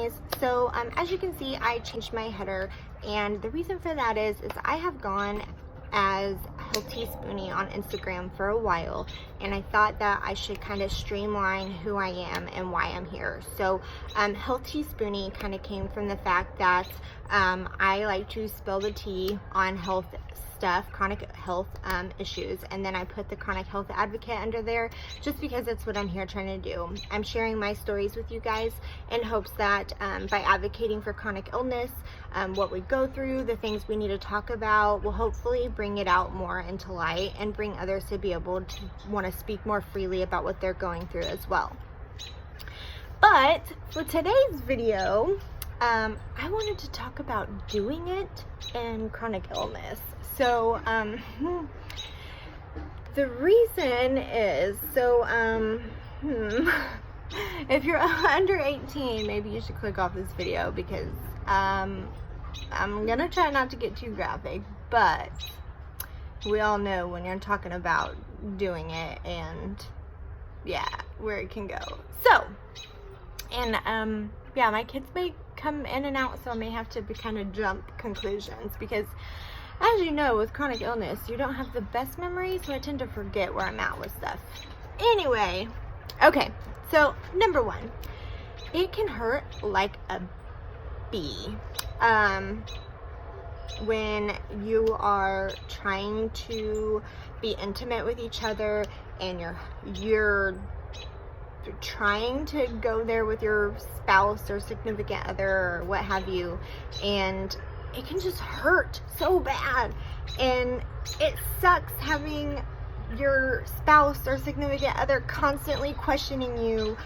guys. So as you can see, I changed my header, and the reason for that is I have gone as Healthy Spoonie on Instagram for a while, and I thought that I should kind of streamline who I am and why I'm here. So Healthy Spoonie kind of came from the fact that I like to spill the tea on health stuff, chronic health issues, and then I put the chronic health advocate under there just because that's what I'm here trying to do. I'm sharing my stories with you guys in hopes that by advocating for chronic illness, what we go through, the things we need to talk about, will hopefully bring it out more into light and bring others to be able to want to speak more freely about what they're going through as well. But for today's video, I wanted to talk about doing it and chronic illness. So the reason is, if you're under 18, maybe you should click off this video because I'm gonna try not to get too graphic, but we all know when you're talking about doing it and yeah, where it can go. So, and yeah, my kids may come in and out, so I may have to kind of jump conclusions because, as you know, with chronic illness, you don't have the best memory, so I tend to forget where I'm at with stuff. Anyway, okay, so number one, it can hurt like a bee when you are trying to be intimate with each other and you're trying to go there with your spouse or significant other or what have you, and it can just hurt so bad, and it sucks having your spouse or significant other constantly questioning you.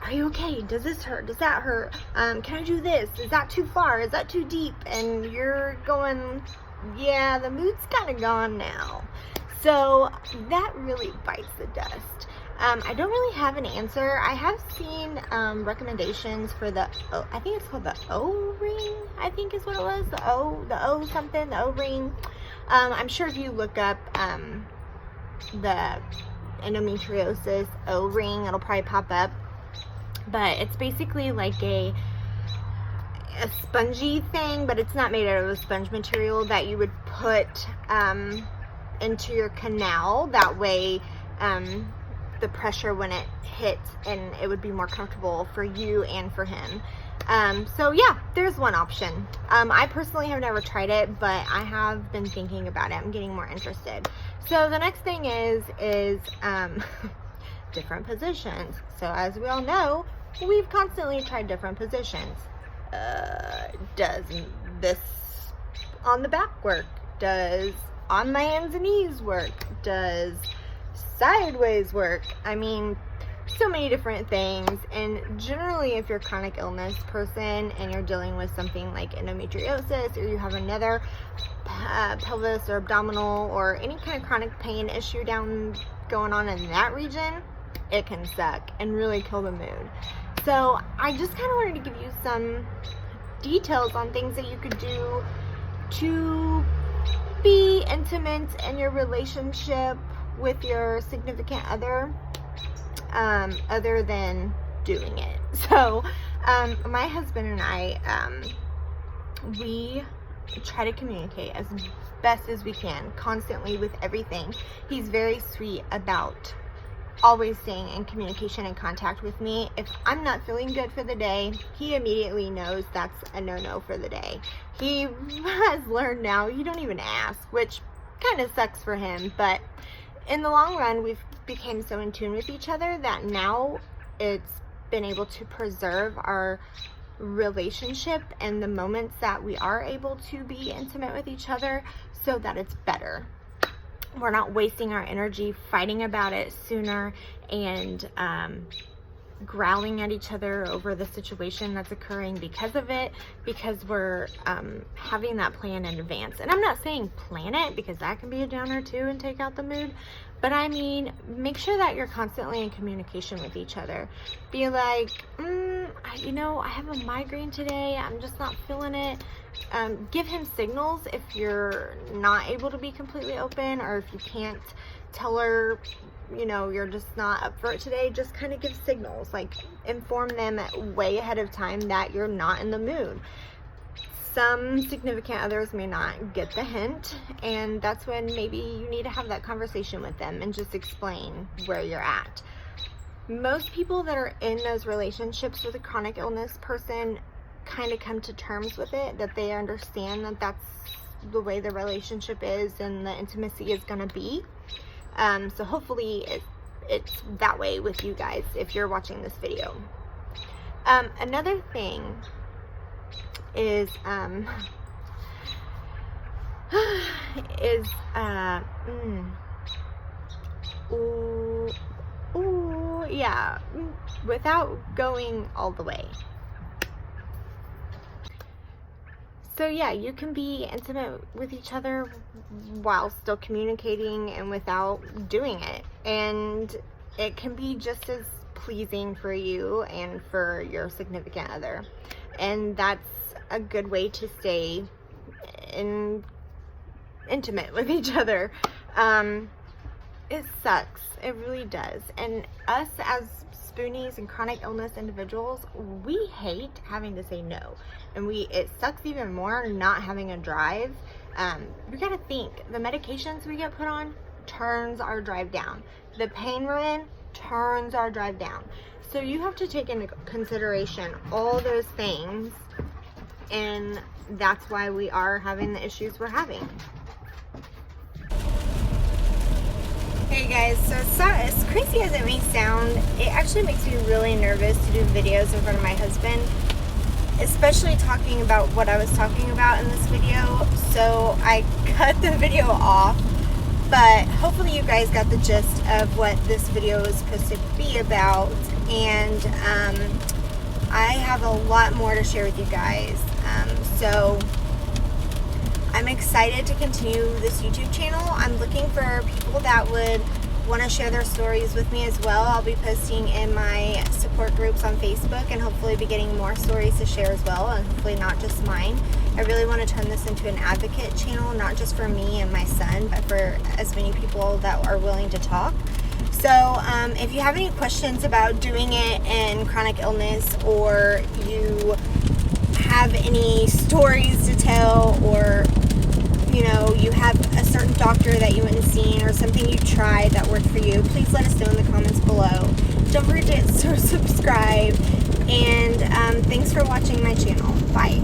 Are you okay? Does this hurt? Does that hurt? Can I do this? Is that too far? Is that too deep? And you're going, yeah, the mood's kind of gone now. So that really bites the dust. I don't really have an answer. I have seen recommendations for the I think it's called the O-ring, I think is what it was. The O something, the O-ring. I'm sure if you look up the endometriosis O-ring, it'll probably pop up. But it's basically like a spongy thing, but it's not made out of a sponge material that you would put into your canal. That way the pressure when it hits, and it would be more comfortable for you and for him. So yeah, there's one option. I personally have never tried it, but I have been thinking about it. I'm getting more interested. So the next thing is different positions. So as we all know, we've constantly tried different positions. Does this on the back work? Does on my hands and knees work? Does sideways work? I mean, so many different things. And generally, if you're a chronic illness person and you're dealing with something like endometriosis, or you have another pelvis or abdominal or any kind of chronic pain issue going on in that region, it can suck and really kill the mood. So I just kind of wanted to give you some details on things that you could do to be intimate in your relationship with your significant other, other than doing it. So my husband and I, we try to communicate as best as we can, constantly with everything. He's very sweet about always staying in communication and contact with me. If I'm not feeling good for the day, he immediately knows that's a no-no for the day. He has learned now, you don't even ask, which kind of sucks for him, but in the long run, we've become so in tune with each other that now it's been able to preserve our relationship and the moments that we are able to be intimate with each other so that it's better. We're not wasting our energy fighting about it sooner and growling at each other over the situation that's occurring because of it, because we're having that plan in advance. And I'm not saying plan it, because that can be a downer too and take out the mood, but I mean, make sure that you're constantly in communication with each other. Be like, I have a migraine today, I'm just not feeling it. Give him signals if you're not able to be completely open, or if you can't tell her you know, you're just not up for it today, just kind of give signals, like inform them way ahead of time that you're not in the mood. Some significant others may not get the hint, and that's when maybe you need to have that conversation with them and just explain where you're at. Most people that are in those relationships with a chronic illness person kind of come to terms with it, that they understand that that's the way the relationship is and the intimacy is going to be. So hopefully it's that way with you guys if you're watching this video. Another thing is yeah, without going all the way. So yeah, you can be intimate with each other while still communicating and without doing it. And it can be just as pleasing for you and for your significant other. And that's a good way to stay intimate with each other. It sucks. It really does. And us as Spoonies and chronic illness individuals, we hate having to say no. And it sucks even more not having a drive. We gotta think, the medications we get put on turns our drive down. The pain we're in turns our drive down. So you have to take into consideration all those things, and that's why we are having the issues we're having. Hey guys, so as crazy as it may sound, it actually makes me really nervous to do videos in front of my husband, especially talking about what I was talking about in this video. So I cut the video off, but hopefully you guys got the gist of what this video is supposed to be about. And I have a lot more to share with you guys. So I'm excited to continue this YouTube channel. I'm looking for people that would want to share their stories with me as well. I'll be posting in my support groups on Facebook and hopefully be getting more stories to share as well, and hopefully not just mine. I really want to turn this into an advocate channel, not just for me and my son, but for as many people that are willing to talk. So if you have any questions about doing it in chronic illness, or you have any stories to tell, or you know, you have a certain doctor that you went and seen, or something you tried that worked for you, please let us know in the comments below. Don't forget to subscribe, and thanks for watching my channel. Bye.